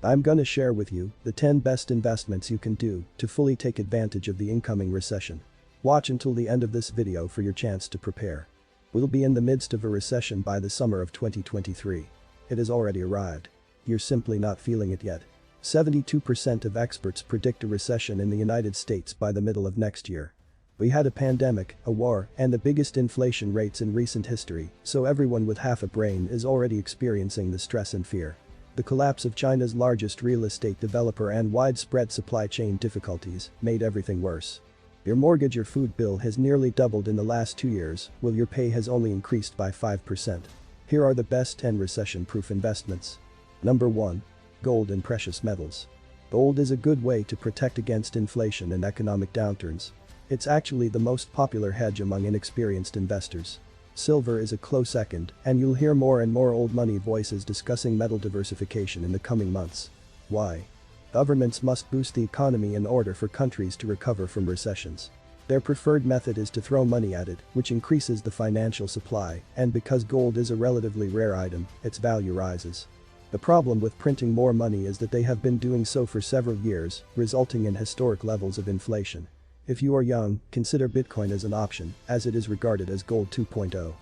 I'm gonna share with you the 10 best investments you can do to fully take advantage of the incoming recession. Watch until the end of this video for your chance to prepare. We'll be in the midst of a recession by the summer of 2023. It has already arrived. You're simply not feeling it yet. 72% of experts predict a recession in the United States by the middle of next year. We had a pandemic, a war, and the biggest inflation rates in recent history, so everyone with half a brain is already experiencing the stress and fear. The collapse of China's largest real estate developer and widespread supply chain difficulties made everything worse. Your mortgage or food bill has nearly doubled in the last 2 years, while your pay has only increased by 5%. Here are the best 10 recession-proof investments. Number 1. Gold and precious metals. Gold is a good way to protect against inflation and economic downturns. It's actually the most popular hedge among inexperienced investors. Silver is a close second, and you'll hear more and more old money voices discussing metal diversification in the coming months. Why? Governments must boost the economy in order for countries to recover from recessions. Their preferred method is to throw money at it, which increases the financial supply, and because gold is a relatively rare item, its value rises. The problem with printing more money is that they have been doing so for several years, resulting in historic levels of inflation. If you are young, consider Bitcoin as an option, as it is regarded as gold 2.0.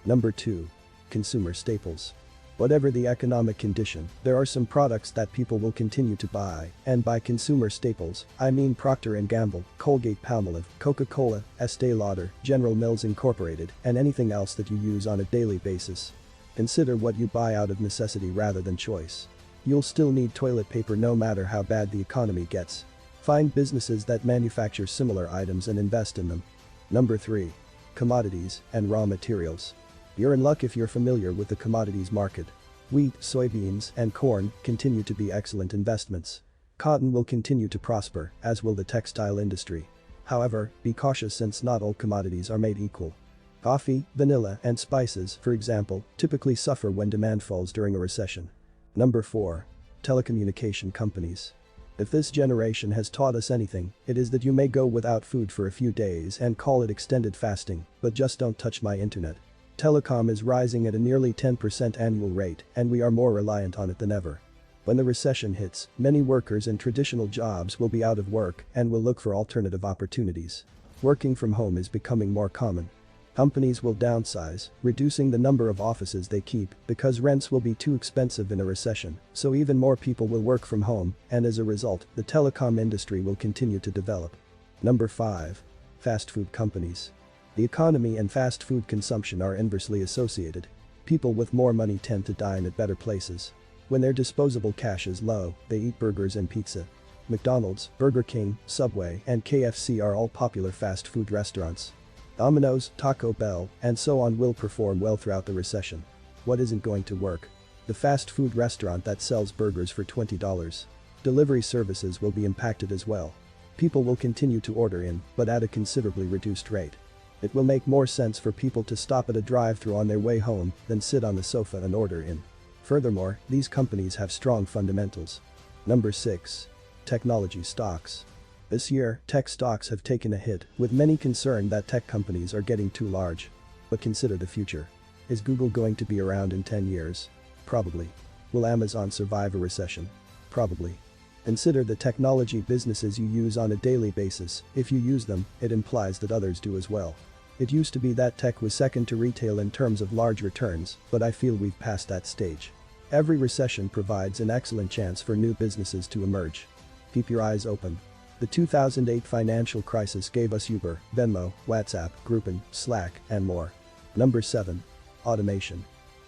Number 2. Consumer staples. Whatever the economic condition, there are some products that people will continue to buy, and by consumer staples, I mean Procter & Gamble, Colgate-Palmolive, Coca-Cola, Estée Lauder, General Mills Incorporated, and anything else that you use on a daily basis. Consider what you buy out of necessity rather than choice. You'll still need toilet paper no matter how bad the economy gets. Find businesses that manufacture similar items and invest in them. Number 3. Commodities and raw materials. You're in luck if you're familiar with the commodities market. Wheat, soybeans, and corn continue to be excellent investments. Cotton will continue to prosper, as will the textile industry. However, be cautious since not all commodities are made equal. Coffee, vanilla, and spices, for example, typically suffer when demand falls during a recession. Number 4. Telecommunication companies. If this generation has taught us anything, it is that you may go without food for a few days and call it extended fasting, but just don't touch my internet. Telecom is rising at a nearly 10% annual rate, and we are more reliant on it than ever. When the recession hits, many workers in traditional jobs will be out of work and will look for alternative opportunities. Working from home is becoming more common. Companies will downsize, reducing the number of offices they keep because rents will be too expensive in a recession, so even more people will work from home, and as a result, the telecom industry will continue to develop. Number 5. Fast food companies. The economy and fast food consumption are inversely associated. People with more money tend to dine at better places. When their disposable cash is low, they eat burgers and pizza. McDonald's, Burger King, Subway, and KFC are all popular fast food restaurants. Domino's, Taco Bell, and so on will perform well throughout the recession. What isn't going to work? The fast food restaurant that sells burgers for $20. Delivery services will be impacted as well. People will continue to order in, but at a considerably reduced rate. It will make more sense for people to stop at a drive-thru on their way home than sit on the sofa and order in. Furthermore, these companies have strong fundamentals. Number 6. Technology stocks. This year, tech stocks have taken a hit, with many concerned that tech companies are getting too large. But consider the future. Is Google going to be around in 10 years? Probably. Will Amazon survive a recession? Probably. Consider the technology businesses you use on a daily basis. If you use them, it implies that others do as well. It used to be that tech was second to retail in terms of large returns, but I feel we've passed that stage. Every recession provides an excellent chance for new businesses to emerge. Keep your eyes open. The 2008 financial crisis gave us Uber, Venmo, WhatsApp, Groupon, Slack, and more. Number 7. Automation.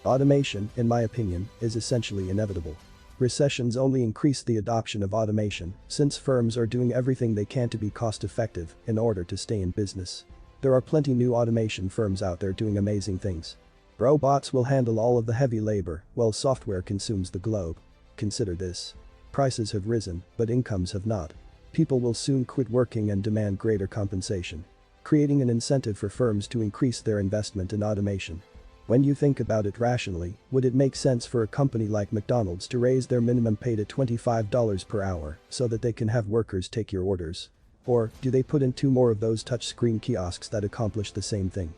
Automation, in my opinion, is essentially inevitable. Recessions only increase the adoption of automation, since firms are doing everything they can to be cost-effective in order to stay in business. There are plenty new automation firms out there doing amazing things. Robots will handle all of the heavy labor, while software consumes the globe. Consider this. Prices have risen, but incomes have not. People will soon quit working and demand greater compensation, creating an incentive for firms to increase their investment in automation. When you think about it rationally, would it make sense for a company like McDonald's to raise their minimum pay to $25 per hour so that they can have workers take your orders? Or do they put in 2 more of those touchscreen kiosks that accomplish the same thing?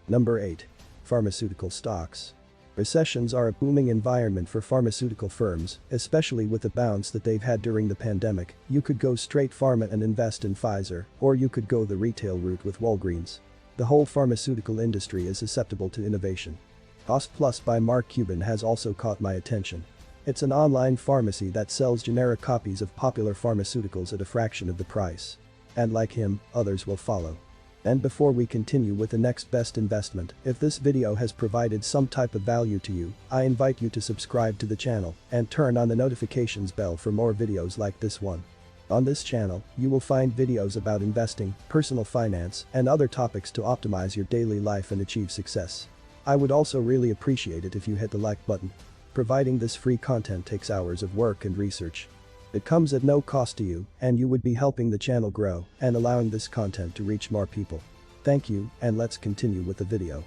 Number 8. Pharmaceutical stocks. Recessions are a booming environment for pharmaceutical firms, especially with the bounce that they've had during the pandemic. You could go straight pharma and invest in Pfizer, or you could go the retail route with Walgreens. The whole pharmaceutical industry is susceptible to innovation. Cost Plus by Mark Cuban has also caught my attention. It's an online pharmacy that sells generic copies of popular pharmaceuticals at a fraction of the price. And like him, others will follow. And before we continue with the next best investment, if this video has provided some type of value to you, I invite you to subscribe to the channel and turn on the notifications bell for more videos like this one. On this channel, you will find videos about investing, personal finance, and other topics to optimize your daily life and achieve success. I would also really appreciate it if you hit the like button. Providing this free content takes hours of work and research. It comes at no cost to you, and you would be helping the channel grow and allowing this content to reach more people. Thank you, and let's continue with the video.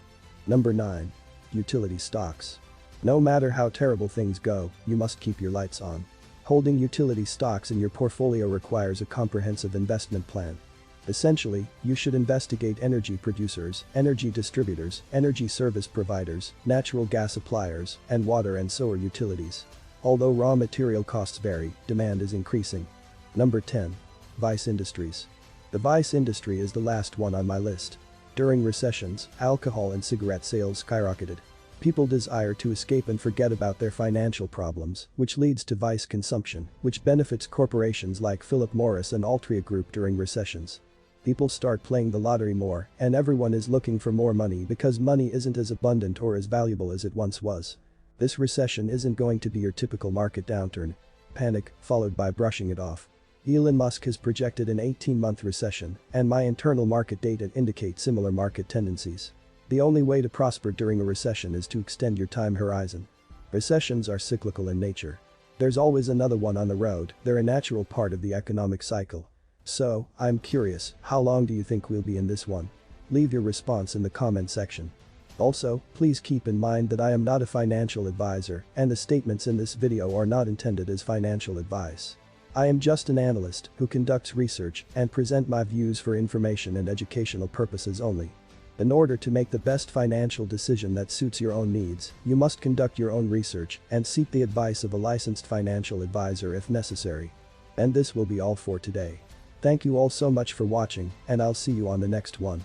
Number 9. Utility stocks. No matter how terrible things go, you must keep your lights on. Holding utility stocks in your portfolio requires a comprehensive investment plan. Essentially, you should investigate energy producers, energy distributors, energy service providers, natural gas suppliers, and water and sewer utilities. Although raw material costs vary, demand is increasing. Number 10. Vice industries. The vice industry is the last one on my list. During recessions, alcohol and cigarette sales skyrocketed. People desire to escape and forget about their financial problems, which leads to vice consumption, which benefits corporations like Philip Morris and Altria Group during recessions. People start playing the lottery more, and everyone is looking for more money because money isn't as abundant or as valuable as it once was. This recession isn't going to be your typical market downturn. Panic, followed by brushing it off. Elon Musk has projected an 18-month recession, and my internal market data indicate similar market tendencies. The only way to prosper during a recession is to extend your time horizon. Recessions are cyclical in nature. There's always another one on the road, they're a natural part of the economic cycle. So, I'm curious, how long do you think we'll be in this one? Leave your response in the comment section. Also, please keep in mind that I am not a financial advisor, and the statements in this video are not intended as financial advice. I am just an analyst who conducts research and present my views for information and educational purposes only. In order to make the best financial decision that suits your own needs, you must conduct your own research and seek the advice of a licensed financial advisor if necessary. And this will be all for today. Thank you all so much for watching, and I'll see you on the next one.